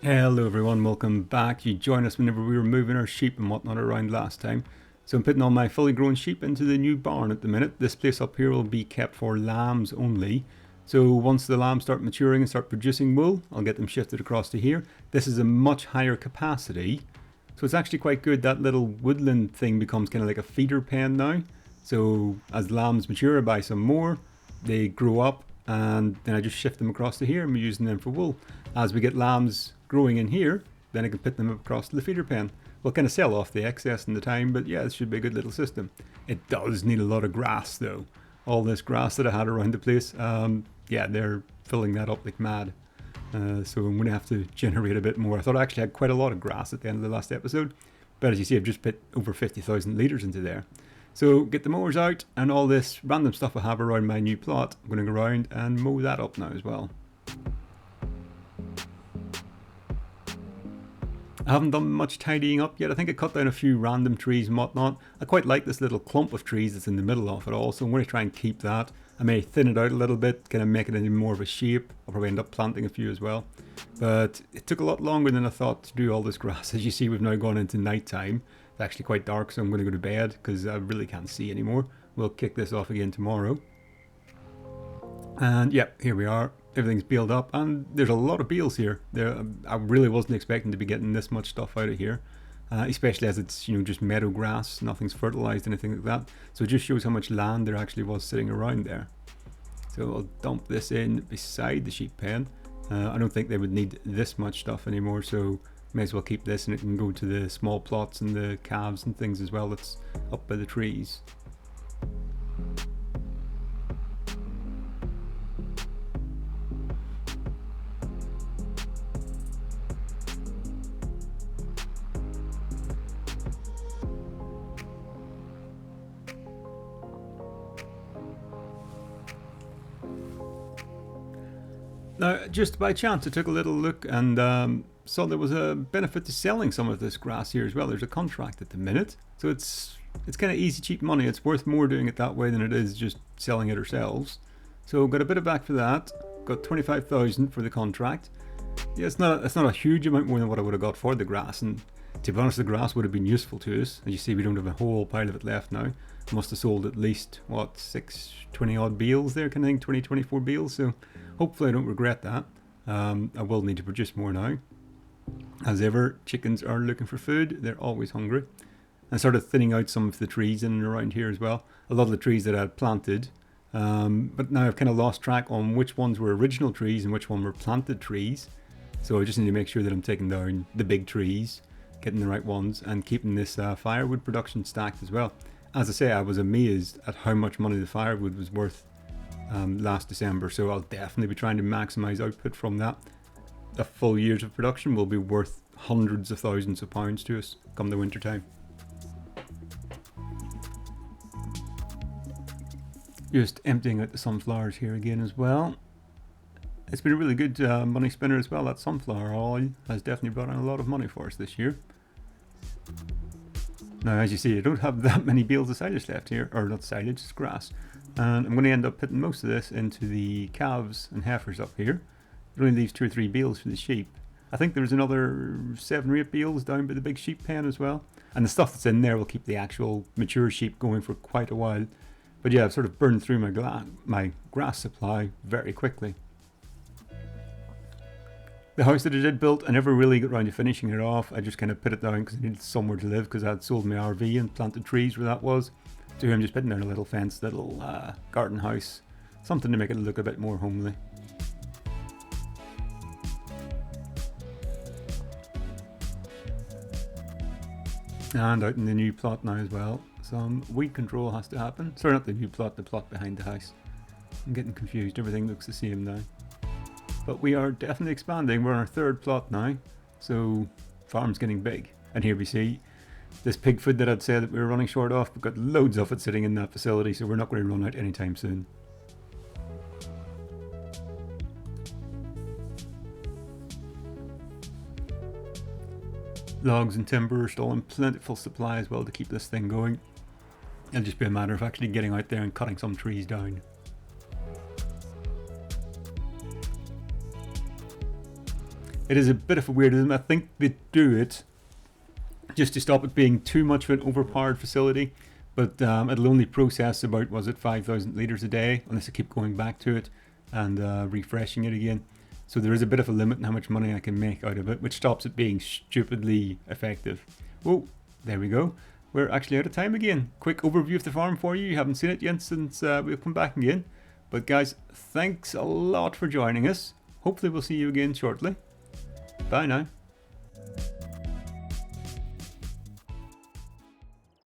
Hello everyone, welcome back. You joined us whenever we were moving our sheep and whatnot around last time. So I'm putting all my fully grown sheep into the new barn at the minute. This place up here will be kept for lambs only. So once the lambs start maturing and start producing wool, I'll get them shifted across to here. This is a much higher capacity. So it's actually quite good. That little woodland thing becomes kind of like a feeder pen now. So as lambs mature, I buy some more. They grow up and then I just shift them across to here and we're using them for wool. As we get lambs growing in here, then I can put them across to the feeder pen. We'll kind of sell off the excess in the time, but yeah, this should be a good little system. It does need a lot of grass though. All this grass that I had around the place, yeah, they're filling that up like mad. So I'm going to have to generate a bit more. I thought I actually had quite a lot of grass at the end of the last episode, but as you see, I've just put over 50,000 litres into there. So get the mowers out and all this random stuff I have around my new plot. I'm going to go around and mow that up now as well. I haven't done much tidying up yet. I think I cut down a few random trees and whatnot. I quite like this little clump of trees that's in the middle of it all, so I'm going to try and keep that. I may thin it out a little bit, kind of make it into more of a shape. I'll probably end up planting a few as well. But it took a lot longer than I thought to do all this grass. As you see, we've now gone into night time. It's actually quite dark, so I'm going to go to bed because I really can't see anymore. We'll kick this off again tomorrow. And yeah, here we are. Everything's baled up and there's a lot of bales here. I really wasn't expecting to be getting this much stuff out of here, especially as it's just meadow grass, nothing's fertilized, anything like that. So it just shows how much land there actually was sitting around there. So I'll dump this in beside the sheep pen. I don't think they would need this much stuff anymore, so may as well keep this and it can go to the small plots and the calves and things as well that's up by the trees. Now, just by chance, I took a little look and saw there was a benefit to selling some of this grass here as well. There's a contract at the minute, so it's kind of easy, cheap money. It's worth more doing it that way than it is just selling it ourselves. So got a bit of back for that. Got 25,000 for the contract. Yeah, it's not a huge amount more than what I would have got for the grass, and to be honest, the grass would have been useful to us. As you see, we don't have a whole pile of it left now. Must have sold at least, what, 20 odd bales there, kind of thing, 20, 24 bales. So hopefully I don't regret that. I will need to produce more now. As ever, chickens are looking for food. They're always hungry. I started thinning out some of the trees in and around here as well. A lot of the trees that I had planted. But now I've kind of lost track on which ones were original trees and which one were planted trees. So I just need to make sure that I'm taking down the big trees, getting the right ones, and keeping this firewood production stacked as well. As I say, I was amazed at how much money the firewood was worth last December, so I'll definitely be trying to maximize output from that. A full year's of production will be worth hundreds of thousands of pounds to us come the winter time. Just emptying out the sunflowers here again as well. It's been a really good money spinner as well. That sunflower oil has definitely brought in a lot of money for us this year. Now, as you see, I don't have that many bales of silage left here, or not silage, it's grass. And I'm going to end up putting most of this into the calves and heifers up here. It only leaves 2 or 3 bales for the sheep. I think there's another 7 or 8 bales down by the big sheep pen as well. And the stuff that's in there will keep the actual mature sheep going for quite a while. But yeah, I've sort of burned through my grass supply very quickly. The house that I did build, I never really got around to finishing it off. I just kind of put it down because I needed somewhere to live because I had sold my RV and planted trees where that was. So I'm just putting down a little fence, little garden house, something to make it look a bit more homely. And out in the new plot now as well, some weed control has to happen. Sorry, not the new plot, the plot behind the house. I'm getting confused, everything looks the same now. But we are definitely expanding. We're on our 3rd plot now, so farm's getting big. And here we see this pig food that I'd said that we were running short of. We've got loads of it sitting in that facility, so we're not going to run out anytime soon. Logs and timber are still in plentiful supply as well to keep this thing going. It'll just be a matter of actually getting out there and cutting some trees down. It is a bit of a weirdism. I think they do it just to stop it being too much of an overpowered facility, but it'll only process about, was it 5,000 litres a day, unless I keep going back to it and refreshing it again. So there is a bit of a limit in how much money I can make out of it, which stops it being stupidly effective. Oh, there we go. We're actually out of time again. Quick overview of the farm for you. You haven't seen it yet since we've come back again. But guys, thanks a lot for joining us. Hopefully we'll see you again shortly. Bye now.